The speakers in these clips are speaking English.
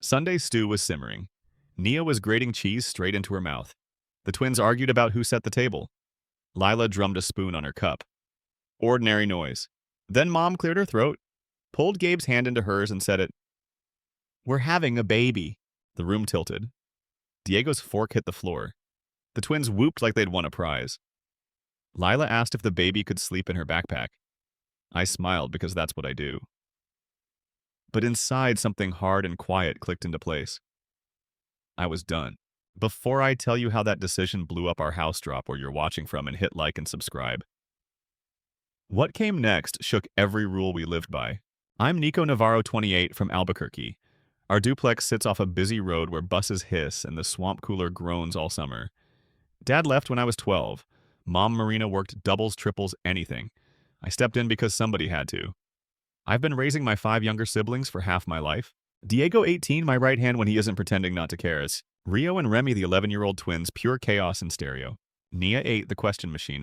Sunday's stew was simmering. Nia was grating cheese straight into her mouth. The twins argued about who set the table. Lila drummed a spoon on her cup. Ordinary noise. Then Mom cleared her throat, pulled Gabe's hand into hers, and said it. "We're having a baby." The room tilted. Diego's fork hit the floor. The twins whooped like they'd won a prize. Lila asked if the baby could sleep in her backpack. I smiled because that's what I do. But inside, something hard and quiet clicked into place. I was done. Before I tell you how that decision blew up our house, drop where you're watching from and hit like and subscribe. What came next shook every rule we lived by. I'm Nico Navarro, 28, from Albuquerque. Our duplex sits off a busy road where buses hiss and the swamp cooler groans all summer. Dad left when I was 12. Mom Marina worked doubles, triples, anything. I stepped in because somebody had to. I've been raising my 5 younger siblings for half my life. Diego, 18, my right hand when he isn't pretending not to care. Rio and Remy, the 11-year-old twins, pure chaos in stereo. Nia, 8, the question machine.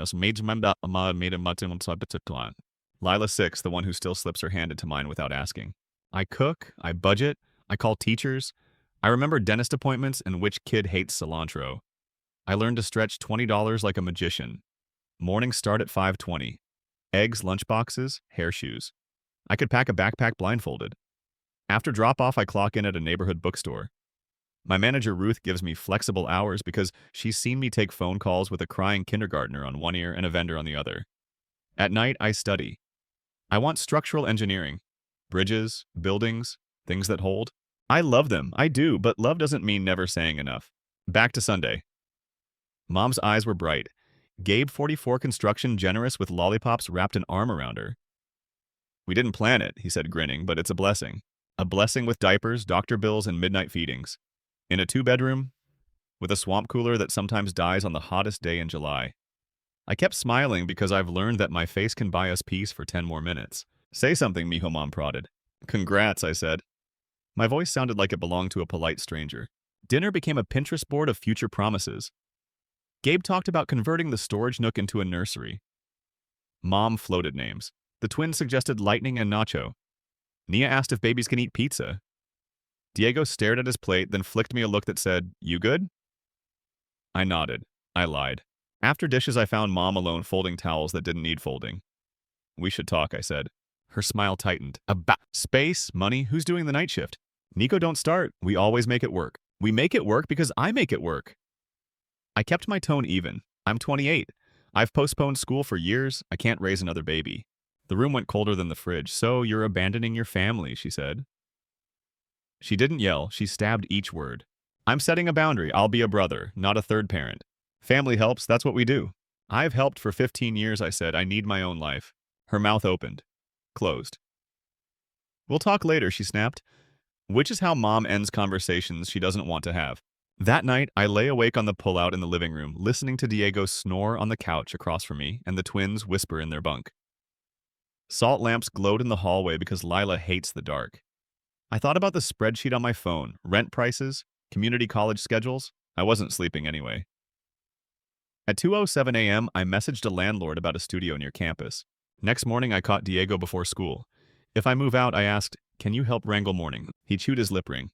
Lila, 6, the one who still slips her hand into mine without asking. I cook, I budget, I call teachers. I remember dentist appointments and which kid hates cilantro. I learned to stretch $20 like a magician. Mornings start at 5:20. Eggs, lunchboxes, hair shoes. I could pack a backpack blindfolded. After drop-off, I clock in at a neighborhood bookstore. My manager, Ruth, gives me flexible hours because she's seen me take phone calls with a crying kindergartner on one ear and a vendor on the other. At night, I study. I want structural engineering. Bridges, buildings, things that hold. I love them, I do, but love doesn't mean never saying enough. Back to Sunday. Mom's eyes were bright. Gabe, 44, construction, generous with lollipops, wrapped an arm around her. We didn't plan it, he said, grinning, but it's a blessing. A blessing with diapers, doctor bills, and midnight feedings. In a 2-bedroom, with a swamp cooler that sometimes dies on the hottest day in July. I kept smiling because I've learned that my face can buy us peace for 10 more minutes. Say something, mijo, Mom prodded. Congrats, I said. My voice sounded like it belonged to a polite stranger. Dinner became a Pinterest board of future promises. Gabe talked about converting the storage nook into a nursery. Mom floated names. The twins suggested Lightning and Nacho. Nia asked if babies can eat pizza. Diego stared at his plate, then flicked me a look that said, "You good?" I nodded. I lied. After dishes, I found Mom alone folding towels that didn't need folding. We should talk, I said. Her smile tightened. About space, money, who's doing the night shift? Nico, don't start. We always make it work. We make it work because I make it work. I kept my tone even. I'm 28. I've postponed school for years. I can't raise another baby. The room went colder than the fridge. So you're abandoning your family, she said. She didn't yell. She stabbed each word. I'm setting a boundary. I'll be a brother, not a third parent. Family helps. That's what we do. I've helped for 15 years, I said. I need my own life. Her mouth opened. Closed. We'll talk later, she snapped. Which is how Mom ends conversations she doesn't want to have. That night, I lay awake on the pullout in the living room, listening to Diego snore on the couch across from me and the twins whisper in their bunk. Salt lamps glowed in the hallway because Lila hates the dark. I thought about the spreadsheet on my phone, rent prices, community college schedules. I wasn't sleeping anyway. At 2:07 a.m., I messaged a landlord about a studio near campus. Next morning, I caught Diego before school. If I move out, I asked, can you help wrangle morning? He chewed his lip ring.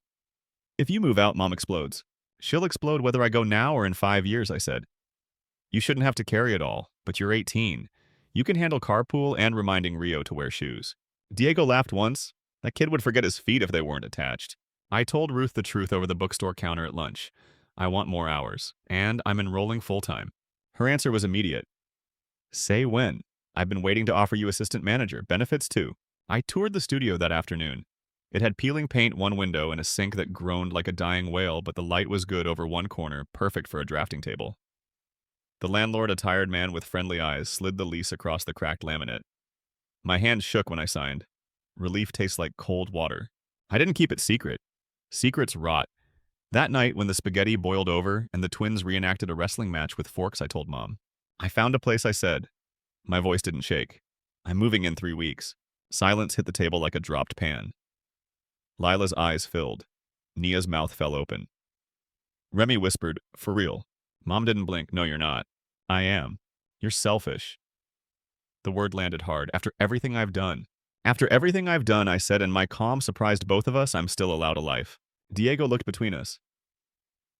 If you move out, Mom explodes. She'll explode whether I go now or in 5 years, I said. You shouldn't have to carry it all, but you're 18. You can handle carpool and reminding Rio to wear shoes. Diego laughed once. That kid would forget his feet if they weren't attached. I told Ruth the truth over the bookstore counter at lunch. I want more hours, and I'm enrolling full-time. Her answer was immediate. Say when. I've been waiting to offer you assistant manager, benefits too. I toured the studio that afternoon. It had peeling paint one window and a sink that groaned like a dying whale, but the light was good over one corner, perfect for a drafting table. The landlord, a tired man with friendly eyes, slid the lease across the cracked laminate. My hand shook when I signed. Relief tastes like cold water. I didn't keep it secret. Secrets rot. That night, when the spaghetti boiled over and the twins reenacted a wrestling match with forks, I told Mom. I found a place, I said. My voice didn't shake. I'm moving in 3 weeks. Silence hit the table like a dropped pan. Lila's eyes filled. Nia's mouth fell open. Remy whispered, for real. Mom didn't blink. No, you're not. I am. You're selfish. The word landed hard. After everything I've done. After everything I've done, I said, and my calm surprised both of us, I'm still allowed a life. Diego looked between us.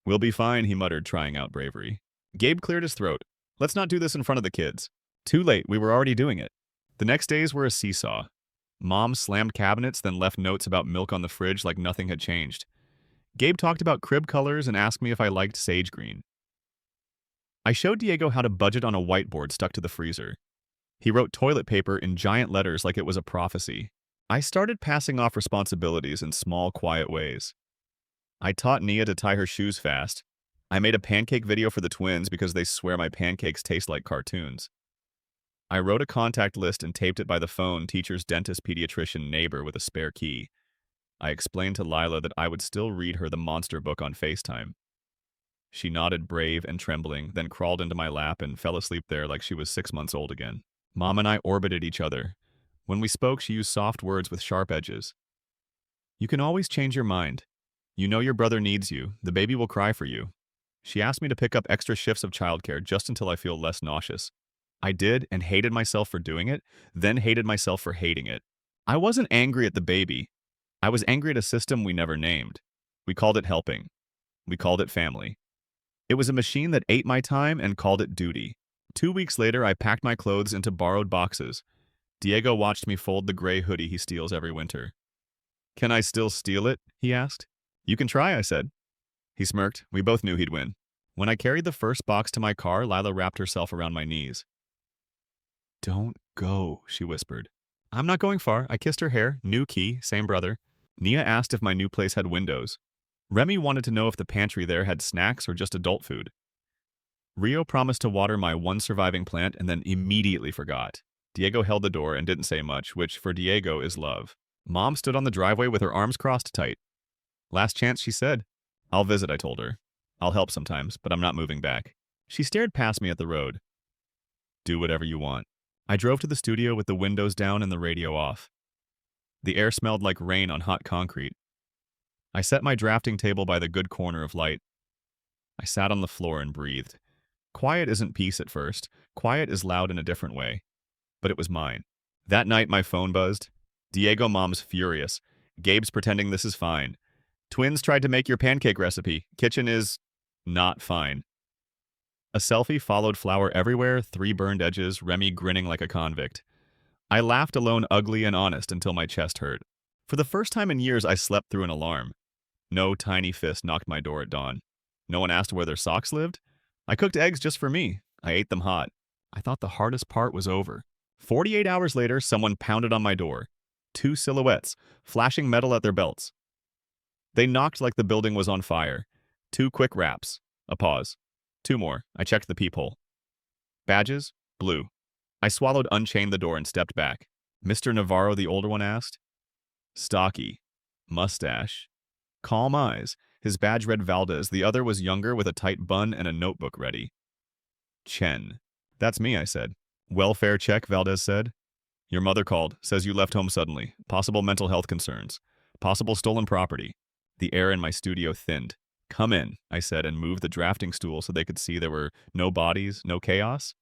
We'll be fine, he muttered, trying out bravery. Gabe cleared his throat. Let's not do this in front of the kids. Too late, we were already doing it. The next days were a seesaw. Mom slammed cabinets, then left notes about milk on the fridge like nothing had changed. Gabe talked about crib colors and asked me if I liked sage green. I showed Diego how to budget on a whiteboard stuck to the freezer. He wrote toilet paper in giant letters like it was a prophecy. I started passing off responsibilities in small, quiet ways. I taught Nia to tie her shoes fast. I made a pancake video for the twins because they swear my pancakes taste like cartoons. I wrote a contact list and taped it by the phone, teacher's dentist pediatrician neighbor with a spare key. I explained to Lila that I would still read her the monster book on FaceTime. She nodded, brave and trembling, then crawled into my lap and fell asleep there like she was 6 months old again. Mom and I orbited each other. When we spoke, she used soft words with sharp edges. You can always change your mind. You know your brother needs you. The baby will cry for you. She asked me to pick up extra shifts of childcare just until I feel less nauseous. I did and hated myself for doing it, then hated myself for hating it. I wasn't angry at the baby. I was angry at a system we never named. We called it helping. We called it family. It was a machine that ate my time and called it duty. 2 weeks later, I packed my clothes into borrowed boxes. Diego watched me fold the gray hoodie he steals every winter. Can I still steal it? He asked. You can try, I said. He smirked. We both knew he'd win. When I carried the first box to my car, Lila wrapped herself around my knees. Don't go, she whispered. I'm not going far. I kissed her hair. New key, same brother. Nia asked if my new place had windows. Remy wanted to know if the pantry there had snacks or just adult food. Rio promised to water my one surviving plant and then immediately forgot. Diego held the door and didn't say much, which for Diego is love. Mom stood on the driveway with her arms crossed tight. Last chance, she said. I'll visit, I told her. I'll help sometimes, but I'm not moving back. She stared past me at the road. Do whatever you want. I drove to the studio with the windows down and the radio off. The air smelled like rain on hot concrete. I set my drafting table by the good corner of light. I sat on the floor and breathed. Quiet isn't peace at first. Quiet is loud in a different way. But it was mine. That night, my phone buzzed. Diego, Mom's furious. Gabe's pretending this is fine. Twins tried to make your pancake recipe. Kitchen is not fine. A selfie followed, flour everywhere, 3 burned edges, Remy grinning like a convict. I laughed alone, ugly and honest, until my chest hurt. For the first time in years, I slept through an alarm. No tiny fist knocked my door at dawn. No one asked where their socks lived. I cooked eggs just for me. I ate them hot. I thought the hardest part was over. 48 hours later, someone pounded on my door. 2 silhouettes, flashing metal at their belts. They knocked like the building was on fire. 2 quick raps. A pause. 2 more. I checked the peephole. Badges? Blue. I swallowed, unchained the door, and stepped back. Mr. Navarro, the older one asked. Stocky. Mustache. Calm eyes. His badge read Valdez. The other was younger with a tight bun and a notebook ready. Chen. That's me, I said. Welfare check, Valdez said. Your mother called. Says you left home suddenly. Possible mental health concerns. Possible stolen property. The air in my studio thinned. Come in, I said, and moved the drafting stool so they could see there were no bodies, no chaos.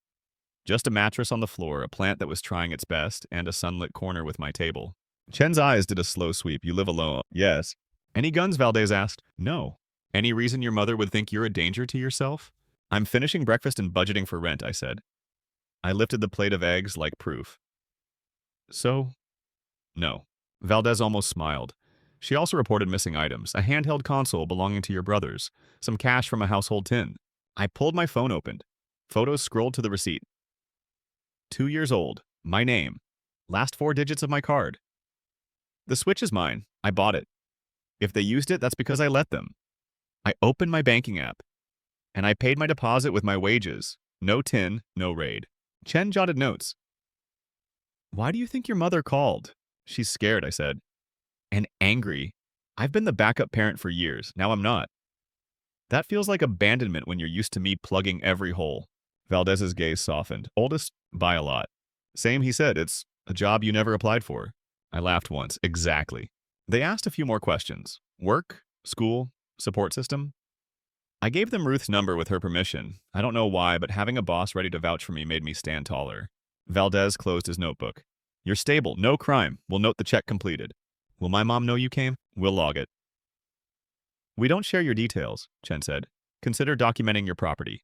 Just a mattress on the floor, a plant that was trying its best, and a sunlit corner with my table. Chen's eyes did a slow sweep. You live alone? Yes. Any guns? Valdez asked. No. Any reason your mother would think you're a danger to yourself? I'm finishing breakfast and budgeting for rent, I said. I lifted the plate of eggs like proof. So? No. Valdez almost smiled. She also reported missing items, a handheld console belonging to your brothers, some cash from a household tin. I pulled my phone open. Photos scrolled to the receipt. 2 years old. My name. Last 4 digits of my card. The Switch is mine. I bought it. If they used it, that's because I let them. I opened my banking app. And I paid my deposit with my wages. No tin, no raid. Chen jotted notes. Why do you think your mother called? She's scared, I said. And angry. I've been the backup parent for years. Now I'm not. That feels like abandonment when you're used to me plugging every hole. Valdez's gaze softened. Oldest by a lot. Same, he said. It's a job you never applied for. I laughed once. Exactly. They asked a few more questions. Work? School? Support system? I gave them Ruth's number with her permission. I don't know why, but having a boss ready to vouch for me made me stand taller. Valdez closed his notebook. You're stable. No crime. We'll note the check completed. Will my mom know you came? We'll log it. We don't share your details, Chen said. Consider documenting your property.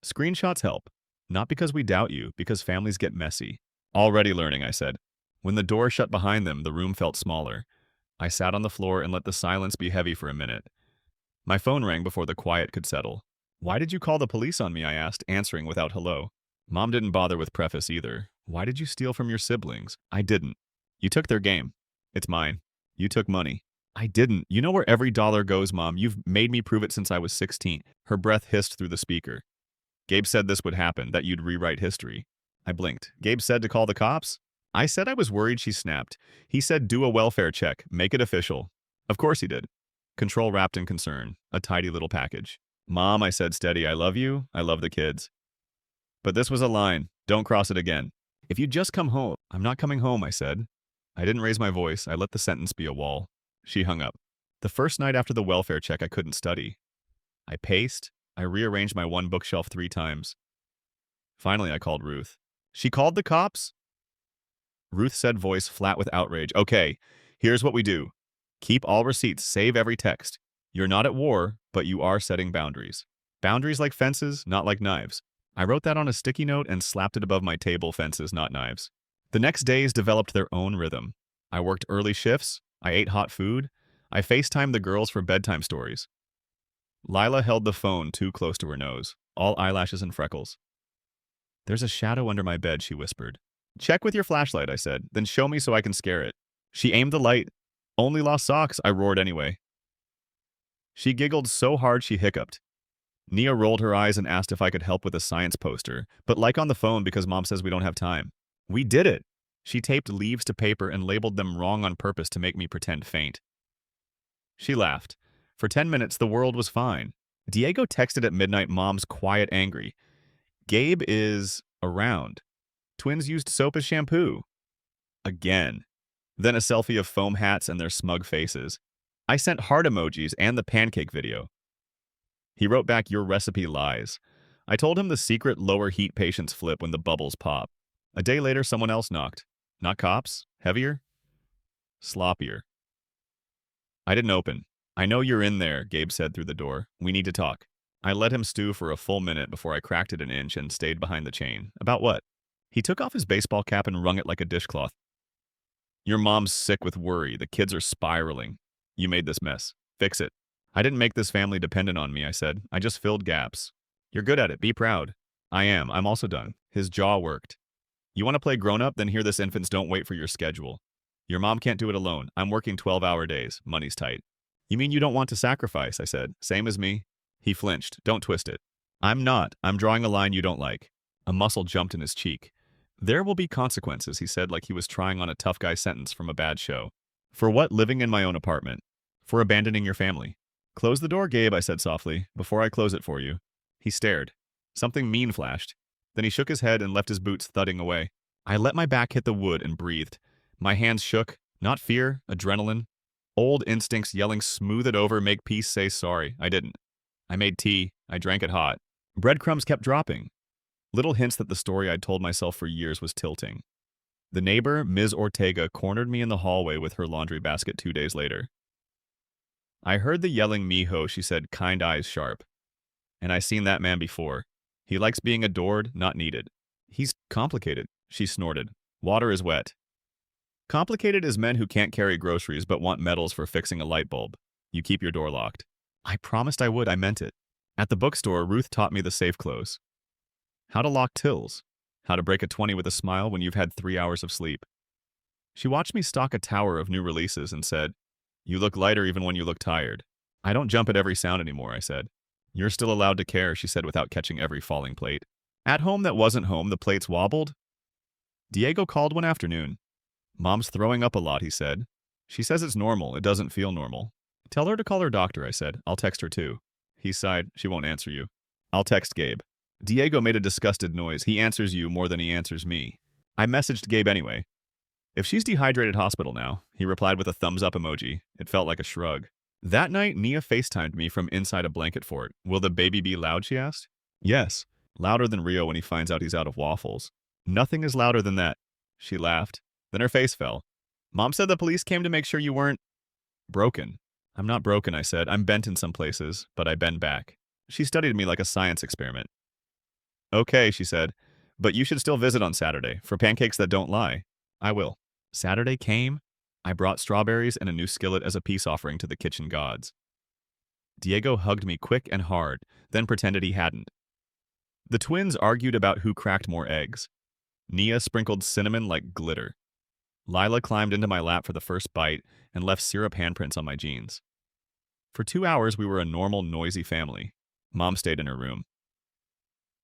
Screenshots help. Not because we doubt you, because families get messy. Already learning, I said. When the door shut behind them, the room felt smaller. I sat on the floor and let the silence be heavy for a minute. My phone rang before the quiet could settle. Why did you call the police on me? I asked, answering without hello. Mom didn't bother with preface either. Why did you steal from your siblings? I didn't. You took their game. It's mine. You took money. I didn't. You know where every dollar goes, Mom. You've made me prove it since I was 16. Her breath hissed through the speaker. Gabe said this would happen, that you'd rewrite history. I blinked. Gabe said to call the cops? I said I was worried, she snapped. He said do a welfare check, make it official. Of course he did. Control wrapped in concern, a tidy little package. Mom, I said steady, I love you, I love the kids. But this was a line, don't cross it again. If you just come home. I'm not coming home, I said. I didn't raise my voice, I let the sentence be a wall. She hung up. The first night after the welfare check, I couldn't study. I paced, I rearranged my one bookshelf 3 times. Finally, I called Ruth. She called the cops? Ruth said, voice flat with outrage. Okay, here's what we do. Keep all receipts, save every text. You're not at war, but you are setting boundaries. Boundaries like fences, not like knives. I wrote that on a sticky note and slapped it above my table, fences, not knives. The next days developed their own rhythm. I worked early shifts, I ate hot food, I FaceTimed the girls for bedtime stories. Lila held the phone too close to her nose, all eyelashes and freckles. There's a shadow under my bed, she whispered. Check with your flashlight, I said, then show me so I can scare it. She aimed the light. Only lost socks, I roared anyway. She giggled so hard she hiccuped. Nia rolled her eyes and asked if I could help with a science poster, but like on the phone because Mom says we don't have time. We did it! She taped leaves to paper and labeled them wrong on purpose to make me pretend faint. She laughed. For 10 minutes, the world was fine. Diego texted at midnight, Mom's quiet angry. Gabe is around. Twins used soap as shampoo. Again. Then a selfie of foam hats and their smug faces. I sent heart emojis and the pancake video. He wrote back, your recipe lies. I told him the secret lower heat patients flip when the bubbles pop. A day later, someone else knocked. Not cops? Heavier? Sloppier. I didn't open. I know you're in there, Gabe said through the door. We need to talk. I let him stew for a full minute before I cracked it an inch and stayed behind the chain. About what? He took off his baseball cap and wrung it like a dishcloth. Your mom's sick with worry. The kids are spiraling. You made this mess. Fix it. I didn't make this family dependent on me, I said. I just filled gaps. You're good at it. Be proud. I am. I'm also done. His jaw worked. You want to play grown-up? Then hear this, infants. Don't wait for your schedule. Your mom can't do it alone. I'm working 12-hour days. Money's tight. You mean you don't want to sacrifice, I said. Same as me. He flinched. Don't twist it. I'm not. I'm drawing a line you don't like. A muscle jumped in his cheek. There will be consequences, he said like he was trying on a tough guy sentence from a bad show. For what? Living in my own apartment. For abandoning your family. Close the door, Gabe, I said softly, before I close it for you. He stared. Something mean flashed. Then he shook his head and left his boots thudding away. I let my back hit the wood and breathed. My hands shook. Not fear, adrenaline. Old instincts yelling, smooth it over, make peace, say sorry. I didn't. I made tea. I drank it hot. Breadcrumbs kept dropping. Little hints that the story I'd told myself for years was tilting. The neighbor, Ms. Ortega, cornered me in the hallway with her laundry basket 2 days later. I heard the yelling mijo, she said, kind eyes sharp. And I seen that man before. He likes being adored, not needed. He's complicated, she snorted. Water is wet. Complicated is men who can't carry groceries but want medals for fixing a light bulb. You keep your door locked. I promised I would, I meant it. At the bookstore, Ruth taught me the safe close. How to lock tills. How to break a 20 with a smile when you've had 3 hours of sleep. She watched me stock a tower of new releases and said, you look lighter even when you look tired. I don't jump at every sound anymore, I said. You're still allowed to care, she said without catching every falling plate. At home that wasn't home, the plates wobbled. Diego called one afternoon. Mom's throwing up a lot, he said. She says it's normal, it doesn't feel normal. Tell her to call her doctor, I said. I'll text her too. He sighed. She won't answer you. I'll text Gabe. Diego made a disgusted noise. He answers you more than he answers me. I messaged Gabe anyway. If she's dehydrated, hospital now, he replied with a thumbs up emoji. It felt like a shrug. That night, Nia FaceTimed me from inside a blanket fort. Will the baby be loud, she asked. Yes, louder than Rio when he finds out he's out of waffles. Nothing is louder than that. She laughed. Then her face fell. Mom said the police came to make sure you weren't broken. I'm not broken, I said. I'm bent in some places, but I bend back. She studied me like a science experiment. Okay, she said, but you should still visit on Saturday for pancakes that don't lie. I will. Saturday came. I brought strawberries and a new skillet as a peace offering to the kitchen gods. Diego hugged me quick and hard, then pretended he hadn't. The twins argued about who cracked more eggs. Nia sprinkled cinnamon like glitter. Lila climbed into my lap for the first bite and left syrup handprints on my jeans. For 2 hours, we were a normal, noisy family. Mom stayed in her room.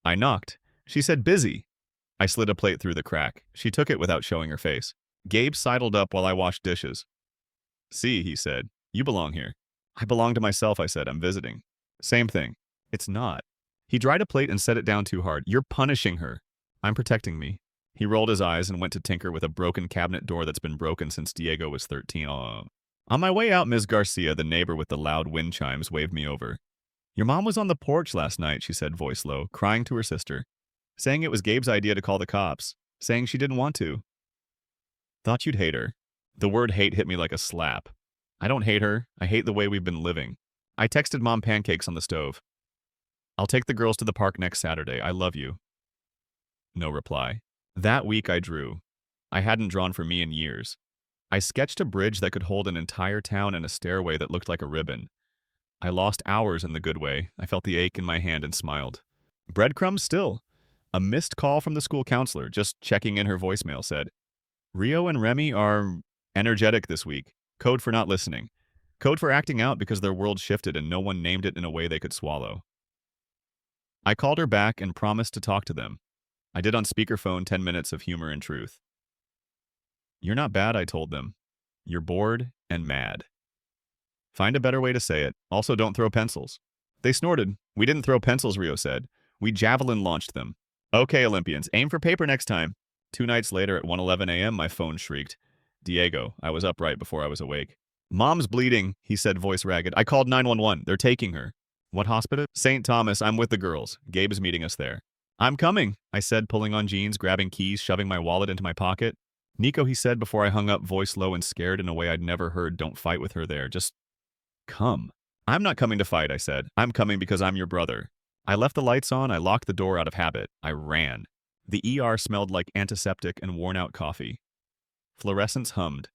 I knocked. She said, busy. I slid a plate through the crack. She took it without showing her face. Gabe sidled up while I washed dishes. See, he said, you belong here. I belong to myself, I said. I'm visiting. Same thing. It's not. He dried a plate and set it down too hard. You're punishing her. I'm protecting me. He rolled his eyes and went to tinker with a broken cabinet door that's been broken since Diego was 13. On my way out, Ms. Garcia, the neighbor with the loud wind chimes, waved me over. Your mom was on the porch last night, she said, voice low, crying to her sister, saying it was Gabe's idea to call the cops, saying she didn't want to. Thought you'd hate her. The word hate hit me like a slap. I don't hate her. I hate the way we've been living. I texted Mom pancakes on the stove. I'll take the girls to the park next Saturday. I love you. No reply. That week I drew. I hadn't drawn for me in years. I sketched a bridge that could hold an entire town and a stairway that looked like a ribbon. I lost hours in the good way. I felt the ache in my hand and smiled. Breadcrumbs still. A missed call from the school counselor, just checking in her voicemail, said, Rio and Remy are energetic this week. Code for not listening. Code for acting out because their world shifted and no one named it in a way they could swallow. I called her back and promised to talk to them. I did on speakerphone 10 minutes of humor and truth. You're not bad, I told them. You're bored and mad. Find a better way to say it. Also, don't throw pencils. They snorted. We didn't throw pencils, Rio said. We javelin launched them. Okay, Olympians, aim for paper next time. 2 nights later at 1:11 a.m., my phone shrieked. Diego, I was up right before I was awake. Mom's bleeding, he said, voice ragged. I called 911. They're taking her. What hospital? St. Thomas. I'm with the girls. Gabe's meeting us there. I'm coming, I said, pulling on jeans, grabbing keys, shoving my wallet into my pocket. Nico, he said before I hung up, voice low and scared in a way I'd never heard. Don't fight with her there. Just come. I'm not coming to fight, I said. I'm coming because I'm your brother. I left the lights on. I locked the door out of habit. I ran. The ER smelled like antiseptic and worn-out coffee. Fluorescents hummed.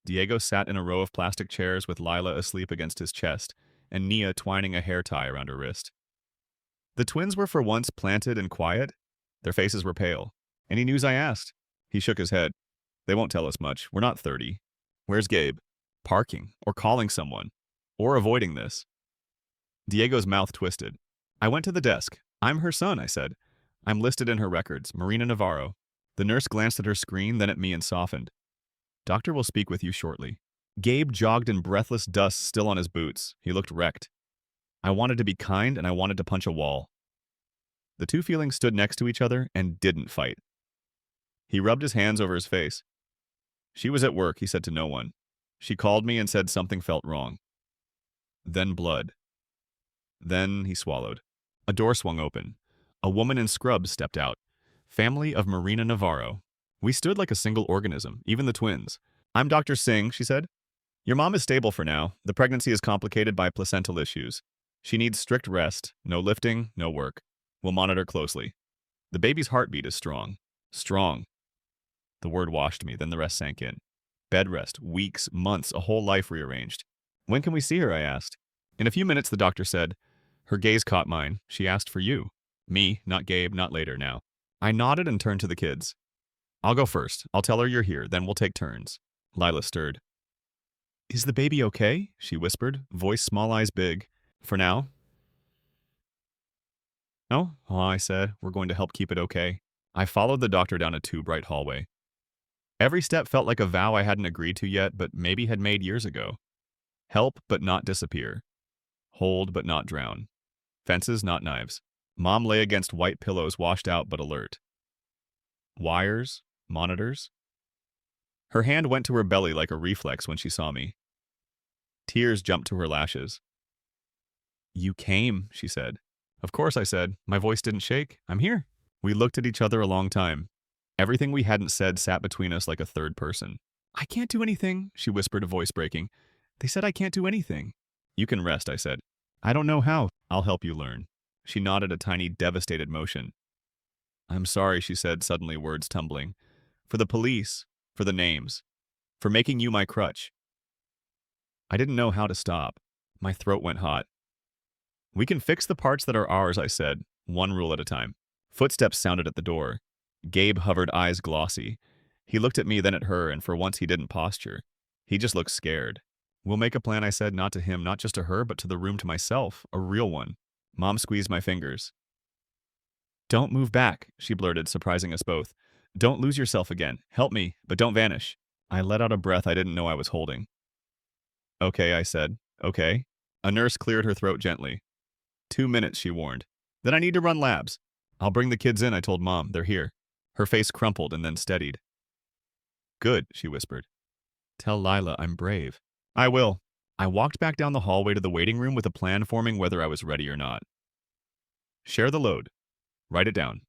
Diego sat in a row of plastic chairs with Lila asleep against his chest and Nia twining a hair tie around her wrist. The twins were for once planted and quiet. Their faces were pale. Any news, I asked? He shook his head. They won't tell us much. We're not 30. Where's Gabe? Parking, or calling someone, or avoiding this. Diego's mouth twisted. I went to the desk. I'm her son, I said. I'm listed in her records, Marina Navarro. The nurse glanced at her screen, then at me and softened. Doctor will speak with you shortly. Gabe jogged in breathless dust still on his boots. He looked wrecked. I wanted to be kind and I wanted to punch a wall. The two feelings stood next to each other and didn't fight. He rubbed his hands over his face. She was at work, he said to no one. She called me and said something felt wrong. Then blood. Then he swallowed. A door swung open. A woman in scrubs stepped out. Family of Marina Navarro. We stood like a single organism, even the twins. I'm Dr. Singh, she said. Your mom is stable for now. The pregnancy is complicated by placental issues. She needs strict rest, no lifting, no work. We'll monitor closely. The baby's heartbeat is strong. Strong. The word washed me, then the rest sank in. Bed rest, weeks, months, a whole life rearranged. When can we see her, I asked. In a few minutes, the doctor said. Her gaze caught mine. She asked for you. Me, not Gabe, not later now. I nodded and turned to the kids. I'll go first. I'll tell her you're here, then we'll take turns. Lila stirred. Is the baby okay? She whispered, voice small, eyes big. For now? No, I said. We're going to help keep it okay. I followed the doctor down a too-bright hallway. Every step felt like a vow I hadn't agreed to yet, but maybe had made years ago. Help, but not disappear. Hold, but not drown. Fences, not knives. Mom lay against white pillows, washed out but alert. Wires, monitors. Her hand went to her belly like a reflex when she saw me. Tears jumped to her lashes. You came, she said. Of course, I said. My voice didn't shake. I'm here. We looked at each other a long time. Everything we hadn't said sat between us like a third person. I can't do anything, she whispered, a voice breaking. They said I can't do anything. You can rest, I said. I don't know how. I'll help you learn. She nodded a tiny, devastated motion. I'm sorry, she said, suddenly words tumbling. For the police, for the names, for making you my crutch. I didn't know how to stop. My throat went hot. We can fix the parts that are ours, I said, one rule at a time. Footsteps sounded at the door. Gabe hovered, eyes glossy. He looked at me, then at her, and for once he didn't posture. He just looked scared. We'll make a plan, I said, not to him, not just to her, but to the room, to myself, a real one. Mom squeezed my fingers. Don't move back, she blurted, surprising us both. Don't lose yourself again. Help me, but don't vanish. I let out a breath I didn't know I was holding. Okay, I said. Okay. A nurse cleared her throat gently. 2 minutes, she warned. Then I need to run labs. I'll bring the kids in, I told Mom. They're here. Her face crumpled and then steadied. Good, she whispered. Tell Lila I'm brave. I will. I walked back down the hallway to the waiting room with a plan forming whether I was ready or not. Share the load. Write it down.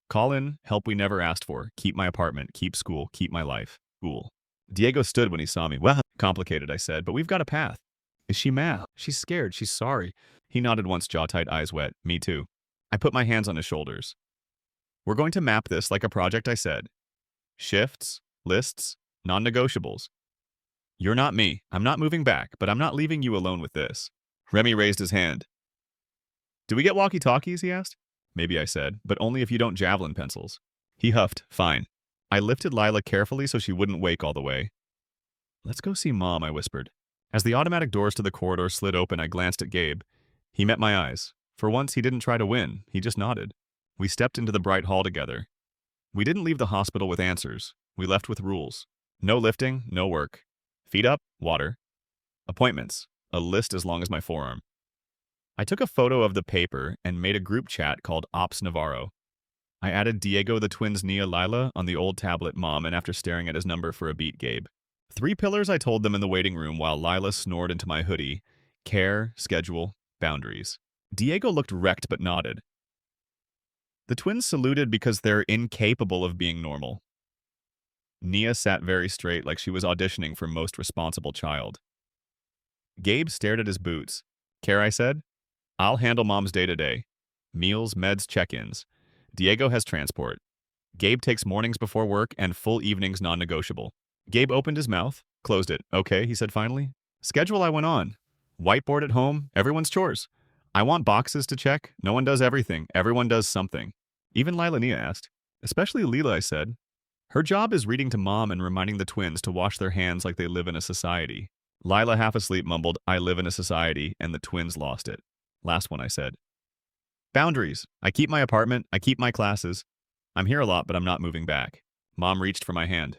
Call in, help we never asked for, keep my apartment, keep school, keep my life. School. Diego stood when he saw me. Well, complicated, I said, but we've got a path. Is she mad? She's scared. She's sorry. He nodded once, jaw tight, eyes wet. Me too. I put my hands on his shoulders. We're going to map this like a project, I said. Shifts, lists, non-negotiables. You're not me. I'm not moving back, but I'm not leaving you alone with this. Remy raised his hand. Do we get walkie-talkies, he asked. Maybe, I said, but only if you don't javelin pencils. He huffed. Fine. I lifted Lila carefully so she wouldn't wake all the way. Let's go see Mom, I whispered. As the automatic doors to the corridor slid open, I glanced at Gabe. He met my eyes. For once, he didn't try to win. He just nodded. We stepped into the bright hall together. We didn't leave the hospital with answers. We left with rules. No lifting, no work. Feet up, water. Appointments, a list as long as my forearm. I took a photo of the paper and made a group chat called Ops Navarro. I added Diego, the twins, Nia, Lila on the old tablet, Mom, and after staring at his number for a beat, Gabe. 3 pillars I told them in the waiting room while Lila snored into my hoodie. Care, schedule, boundaries. Diego looked wrecked but nodded. The twins saluted because they're incapable of being normal. Nia sat very straight like she was auditioning for most responsible child. Gabe stared at his boots. Care, I said. I'll handle Mom's day-to-day. Meals, meds, check-ins. Diego has transport. Gabe takes mornings before work and full evenings non-negotiable. Gabe opened his mouth, closed it. Okay, he said finally. Schedule, I went on. Whiteboard at home, everyone's chores. I want boxes to check. No one does everything. Everyone does something. Even Lila, Nia asked. Especially Lila, I said. Her job is reading to Mom and reminding the twins to wash their hands like they live in a society. Lila, half asleep, mumbled, I live in a society, and the twins lost it. Last one, I said. Boundaries. I keep my apartment. I keep my classes. I'm here a lot, but I'm not moving back. Mom reached for my hand.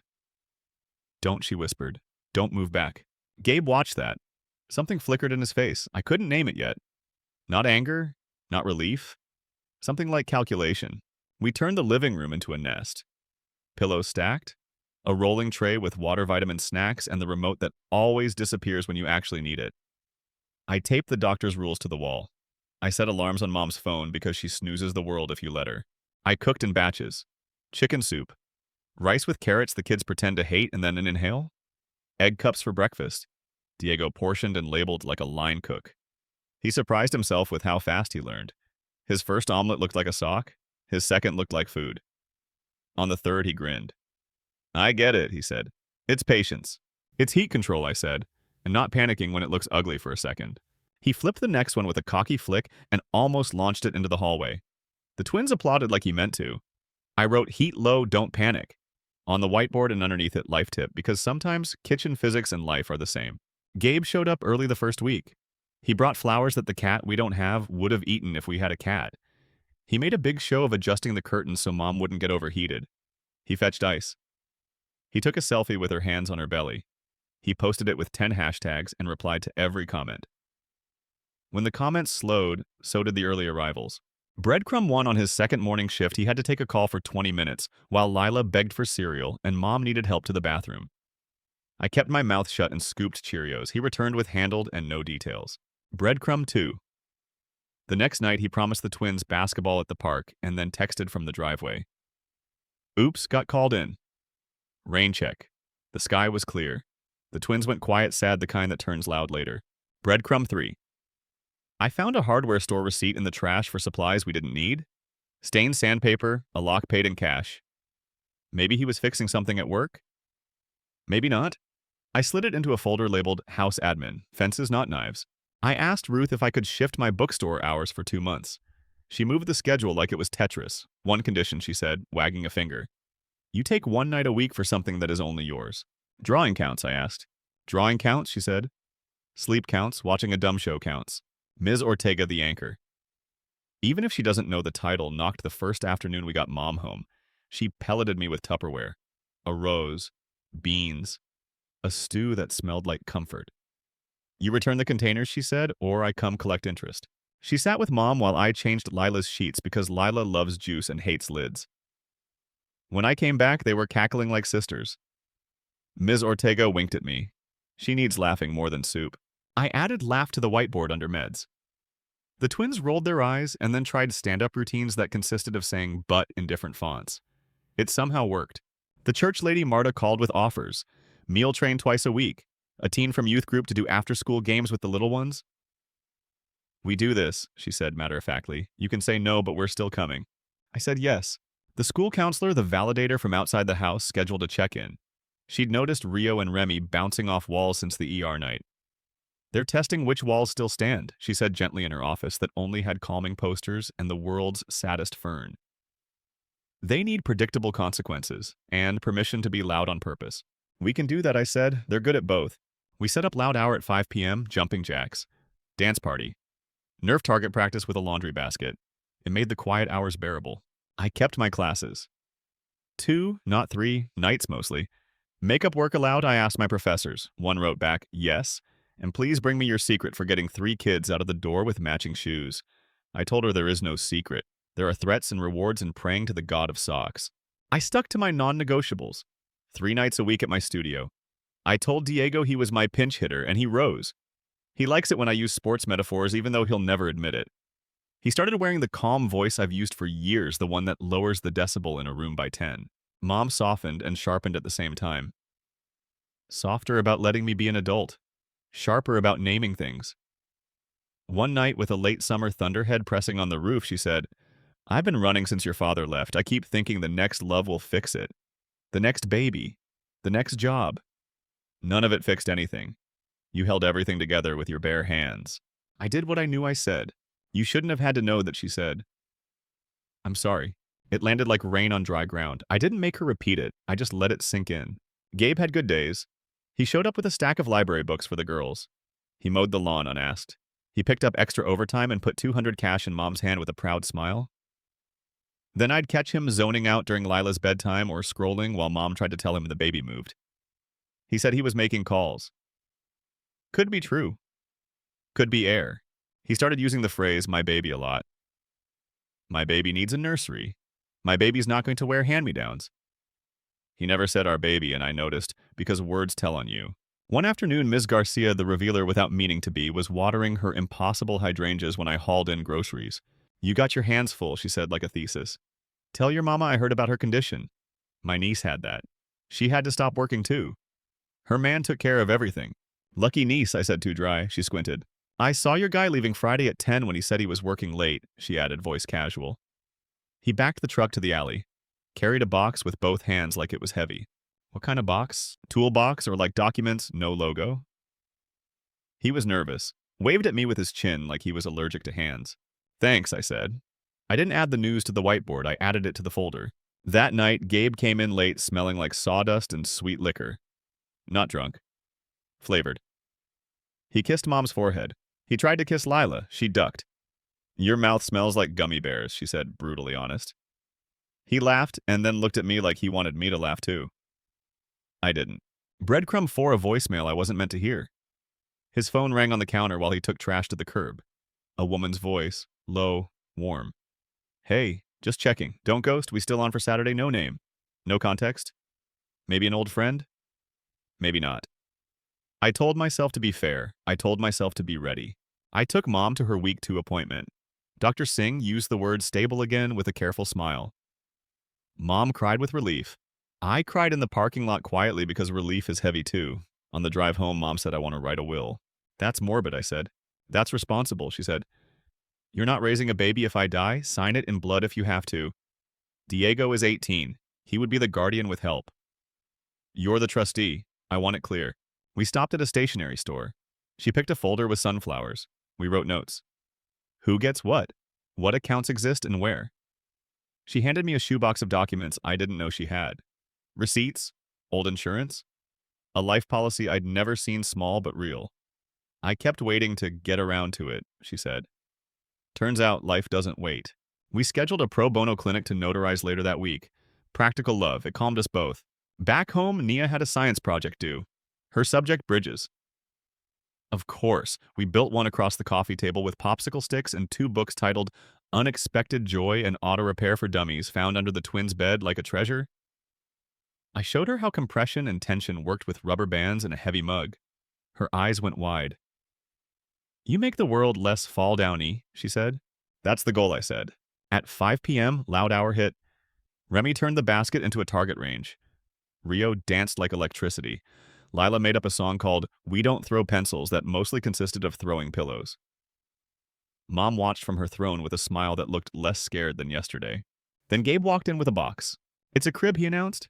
Don't, she whispered. Don't move back. Gabe watched that. Something flickered in his face. I couldn't name it yet. Not anger, not relief. Something like calculation. We turned the living room into a nest. Pillows stacked, a rolling tray with water, vitamin snacks, and the remote that always disappears when you actually need it. I taped the doctor's rules to the wall. I set alarms on Mom's phone because she snoozes the world if you let her. I cooked in batches. Chicken soup. Rice with carrots the kids pretend to hate and then inhale. Egg cups for breakfast. Diego portioned and labeled like a line cook. He surprised himself with how fast he learned. His first omelet looked like a sock. His second looked like food. On the third, he grinned. I get it, he said. It's patience. It's heat control, I said, and not panicking when it looks ugly for a second. He flipped the next one with a cocky flick and almost launched it into the hallway. The twins applauded like he meant to. I wrote heat low, don't panic on the whiteboard and underneath it life tip because sometimes kitchen physics and life are the same. Gabe showed up early the first week. He brought flowers that the cat we don't have would have eaten if we had a cat. He made a big show of adjusting the curtains so Mom wouldn't get overheated. He fetched ice. He took a selfie with her hands on her belly. He posted it with 10 hashtags and replied to every comment. When the comments slowed, so did the early arrivals. Breadcrumb won on his second morning shift. He had to take a call for 20 minutes, while Lila begged for cereal and Mom needed help to the bathroom. I kept my mouth shut and scooped Cheerios. He returned with handled and no details. Breadcrumb 2. The next night, he promised the twins basketball at the park and then texted from the driveway. Oops, got called in. Rain check. The sky was clear. The twins went quiet, sad, the kind that turns loud later. Breadcrumb 3. I found a hardware store receipt in the trash for supplies we didn't need. Stained sandpaper, a lock paid in cash. Maybe he was fixing something at work? Maybe not. I slid it into a folder labeled House Admin, Fences Not Knives. I asked Ruth if I could shift my bookstore hours for 2 months. She moved the schedule like it was Tetris. One condition, she said, wagging a finger. You take 1 night a week for something that is only yours. Drawing counts, I asked. Drawing counts, she said. Sleep counts, watching a dumb show counts. Ms. Ortega the anchor. Even if she doesn't know the title, knocked the first afternoon we got Mom home. She pelleted me with Tupperware. A rose. Beans. A stew that smelled like comfort. You return the containers, she said, or I come collect interest. She sat with Mom while I changed Lila's sheets because Lila loves juice and hates lids. When I came back, they were cackling like sisters. Ms. Ortega winked at me. She needs laughing more than soup. I added laugh to the whiteboard under meds. The twins rolled their eyes and then tried stand-up routines that consisted of saying but in different fonts. It somehow worked. The church lady Marta called with offers. Meal train twice a week. A teen from youth group to do after-school games with the little ones. We do this, she said matter-of-factly. You can say no, but we're still coming. I said yes. The school counselor, the validator from outside the house, scheduled a check-in. She'd noticed Rio and Remy bouncing off walls since the ER night. They're testing which walls still stand, she said gently in her office that only had calming posters and the world's saddest fern. They need predictable consequences and permission to be loud on purpose. We can do that, I said. They're good at both. We set up loud hour at 5 p.m., jumping jacks. Dance party. Nerf target practice with a laundry basket. It made the quiet hours bearable. I kept my classes. 2, not 3, nights mostly. Makeup work allowed, I asked my professors. One wrote back, yes, and please bring me your secret for getting 3 kids out of the door with matching shoes. I told her there is no secret. There are threats and rewards and praying to the god of socks. I stuck to my non-negotiables. 3 nights a week at my studio. I told Diego he was my pinch hitter, and he rose. He likes it when I use sports metaphors, even though he'll never admit it. He started wearing the calm voice I've used for years, the one that lowers the decibel in a room by 10. Mom softened and sharpened at the same time. Softer about letting me be an adult. Sharper about naming things. One night, with a late summer thunderhead pressing on the roof, she said, I've been running since your father left. I keep thinking the next love will fix it. The next baby. The next job. None of it fixed anything. You held everything together with your bare hands. I did what I knew I said. You shouldn't have had to know that, she said. I'm sorry. It landed like rain on dry ground. I didn't make her repeat it. I just let it sink in. Gabe had good days. He showed up with a stack of library books for the girls. He mowed the lawn unasked. He picked up extra overtime and put $200 cash in Mom's hand with a proud smile. Then I'd catch him zoning out during Lila's bedtime or scrolling while Mom tried to tell him the baby moved. He said he was making calls. Could be true. Could be air. He started using the phrase, my baby, a lot. My baby needs a nursery. My baby's not going to wear hand-me-downs. He never said our baby, and I noticed, because words tell on you. One afternoon, Ms. Garcia, the revealer without meaning to be, was watering her impossible hydrangeas when I hauled in groceries. You got your hands full, she said like a thesis. Tell your mama I heard about her condition. My niece had that. She had to stop working too. Her man took care of everything. Lucky niece, I said too dry. She squinted. I saw your guy leaving Friday at 10 when he said he was working late, she added, voice casual. He backed the truck to the alley. Carried a box with both hands like it was heavy. What kind of box? Toolbox or like documents, no logo? He was nervous. Waved at me with his chin like he was allergic to hands. Thanks, I said. I didn't add the news to the whiteboard. I added it to the folder. That night, Gabe came in late smelling like sawdust and sweet liquor. Not drunk. Flavored. He kissed Mom's forehead. He tried to kiss Lila. She ducked. Your mouth smells like gummy bears, she said, brutally honest. He laughed and then looked at me like he wanted me to laugh too. I didn't. Breadcrumb 4, a voicemail I wasn't meant to hear. His phone rang on the counter while he took trash to the curb. A woman's voice, low, warm. Hey, just checking. Don't ghost. We still on for Saturday? No name. No context? Maybe an old friend? Maybe not. I told myself to be fair. I told myself to be ready. I took Mom to her week 2 appointment. Dr. Singh used the word stable again with a careful smile. Mom cried with relief. I cried in the parking lot quietly because relief is heavy too. On the drive home, Mom said I want to write a will. That's morbid, I said. That's responsible, she said. You're not raising a baby if I die? Sign it in blood if you have to. Diego is 18. He would be the guardian with help. You're the trustee. I want it clear. We stopped at a stationery store. She picked a folder with sunflowers. We wrote notes. Who gets what? What accounts exist and where? She handed me a shoebox of documents I didn't know she had. Receipts, old insurance, a life policy I'd never seen, small but real. I kept waiting to get around to it, she said. Turns out life doesn't wait. We scheduled a pro bono clinic to notarize later that week. Practical love, it calmed us both. Back home, Nia had a science project due. Her subject, bridges. Of course, we built one across the coffee table with popsicle sticks and 2 books titled Unexpected Joy and Auto Repair for Dummies, found under the twins' bed like a treasure. I showed her how compression and tension worked with rubber bands and a heavy mug. Her eyes went wide. You make the world less fall-downy, she said. That's the goal, I said. At 5 p.m., loud hour hit. Remy turned the basket into a target range. Rio danced like electricity. Lila made up a song called We Don't Throw Pencils that mostly consisted of throwing pillows. Mom watched from her throne with a smile that looked less scared than yesterday. Then Gabe walked in with a box. It's a crib, he announced.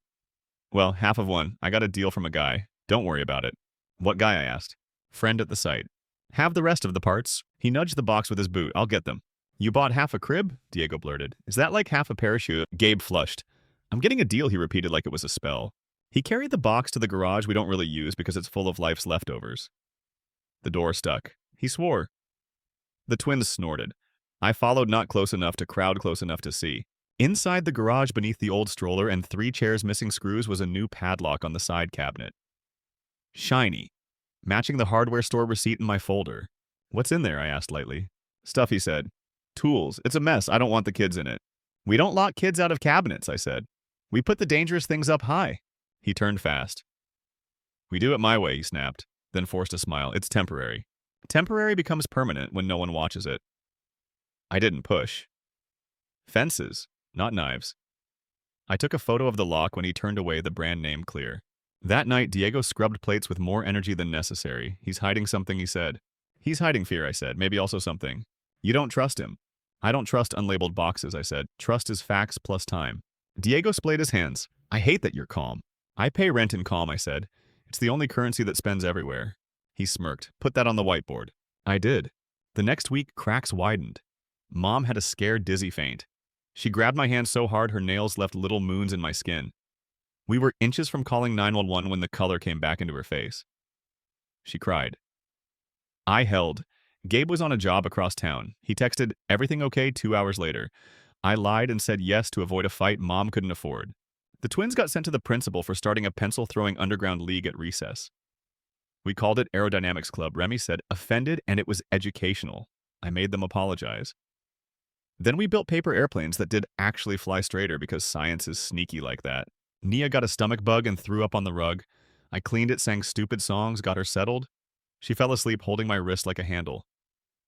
Well, half of one. I got a deal from a guy. Don't worry about it. What guy, I asked. Friend at the site. Have the rest of the parts. He nudged the box with his boot. I'll get them. You bought half a crib? Diego blurted. Is that like half a parachute? Gabe flushed. I'm getting a deal, he repeated like it was a spell. He carried the box to the garage we don't really use because it's full of life's leftovers. The door stuck. He swore. The twins snorted. I followed, not close enough to crowd close enough to see. Inside the garage beneath the old stroller and 3 chairs missing screws was a new padlock on the side cabinet. Shiny. Matching the hardware store receipt in my folder. What's in there? I asked lightly. Stuff, he said. Tools. It's a mess. I don't want the kids in it. We don't lock kids out of cabinets, I said. We put the dangerous things up high. He turned fast. We do it my way, he snapped, then forced a smile. It's temporary. Temporary becomes permanent when no one watches it. I didn't push. Fences, not knives. I took a photo of the lock when he turned away, the brand name clear. That night, Diego scrubbed plates with more energy than necessary. He's hiding something, he said. He's hiding fear, I said. Maybe also something. You don't trust him. I don't trust unlabeled boxes, I said. Trust is facts plus time. Diego splayed his hands. I hate that you're calm. I pay rent in calm, I said. It's the only currency that spends everywhere. He smirked. Put that on the whiteboard. I did. The next week, cracks widened. Mom had a scared, dizzy faint. She grabbed my hand so hard her nails left little moons in my skin. We were inches from calling 911 when the color came back into her face. She cried. I held. Gabe was on a job across town. He texted, everything okay 2 hours later. I lied and said yes to avoid a fight Mom couldn't afford. The twins got sent to the principal for starting a pencil-throwing underground league at recess. We called it Aerodynamics Club. Remy said, offended, and it was educational. I made them apologize. Then we built paper airplanes that did actually fly straighter because science is sneaky like that. Nia got a stomach bug and threw up on the rug. I cleaned it, sang stupid songs, got her settled. She fell asleep holding my wrist like a handle.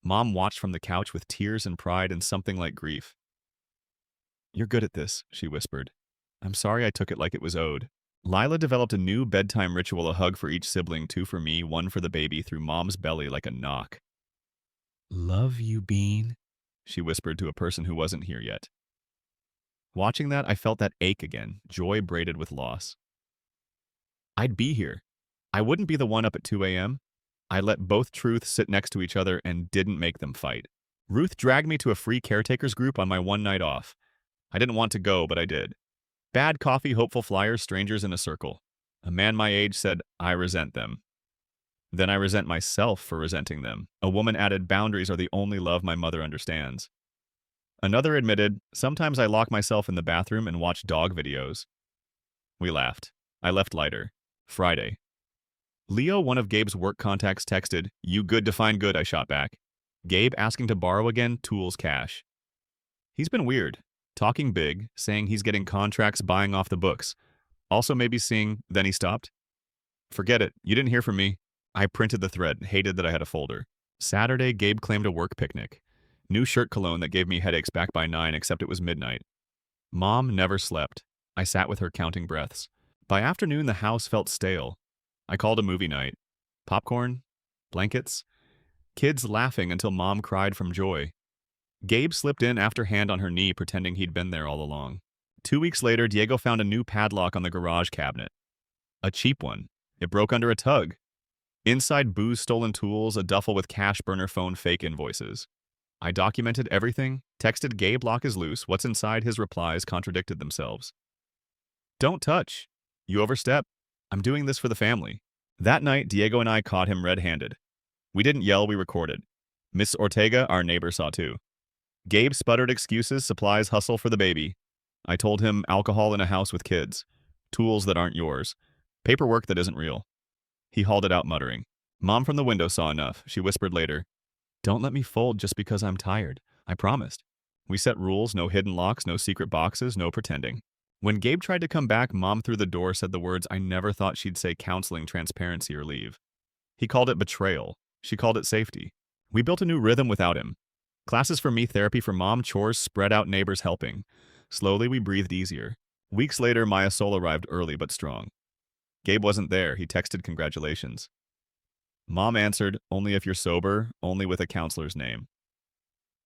Mom watched from the couch with tears and pride and something like grief. You're good at this, she whispered. I'm sorry I took it like it was owed. Lila developed a new bedtime ritual, a hug for each sibling, 2 for me, 1 for the baby, through Mom's belly like a knock. Love you, Bean, she whispered to a person who wasn't here yet. Watching that, I felt that ache again, joy braided with loss. I'd be here. I wouldn't be the one up at 2 a.m. I let both truths sit next to each other and didn't make them fight. Ruth dragged me to a free caretakers group on my one night off. I didn't want to go, but I did. Bad coffee, hopeful flyers, strangers in a circle. A man my age said, I resent them. Then I resent myself for resenting them. A woman added, boundaries are the only love my mother understands. Another admitted, sometimes I lock myself in the bathroom and watch dog videos. We laughed. I left lighter. Friday. Leo, one of Gabe's work contacts, texted, you good to find good, I shot back. Gabe asking to borrow again, tools cash. He's been weird. Talking big, saying he's getting contracts, buying off the books. Also maybe seeing, then he stopped. Forget it, you didn't hear from me. I printed the thread, hated that I had a folder. Saturday, Gabe claimed a work picnic. New shirt cologne that gave me headaches back by 9, except it was midnight. Mom never slept. I sat with her counting breaths. By afternoon, the house felt stale. I called a movie night. Popcorn? Blankets? Kids laughing until mom cried from joy. Gabe slipped in after hand on her knee, pretending he'd been there all along. 2 weeks later, Diego found a new padlock on the garage cabinet. A cheap one. It broke under a tug. Inside, booze, stolen tools, a duffel with cash burner phone fake invoices. I documented everything, texted Gabe lock is loose. What's inside? His replies contradicted themselves. Don't touch. You overstep. I'm doing this for the family. That night, Diego and I caught him red-handed. We didn't yell, we recorded. Miss Ortega, our neighbor, saw too. Gabe sputtered excuses, supplies, hustle for the baby. I told him alcohol in a house with kids. Tools that aren't yours. Paperwork that isn't real. He hauled it out muttering. Mom from the window saw enough. She whispered later, "Don't let me fold just because I'm tired. I promised." We set rules, no hidden locks, no secret boxes, no pretending. When Gabe tried to come back, Mom through the door said the words I never thought she'd say: counseling, transparency, or leave. He called it betrayal. She called it safety. We built a new rhythm without him. Classes for me, therapy for mom, chores spread out, neighbors helping. Slowly, we breathed easier. Weeks later, Maya Soul arrived early but strong. Gabe wasn't there. He texted congratulations. Mom answered, only if you're sober, only with a counselor's name.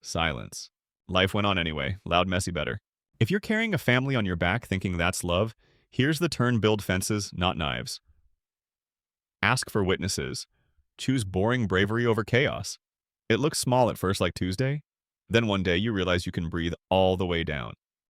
Silence. Life went on anyway. Loud, messy, better. If you're carrying a family on your back thinking that's love, here's the turn: build fences, not knives. Ask for witnesses. Choose boring bravery over chaos. It looks small at first, like Tuesday. Then one day you realize you can breathe all the way down.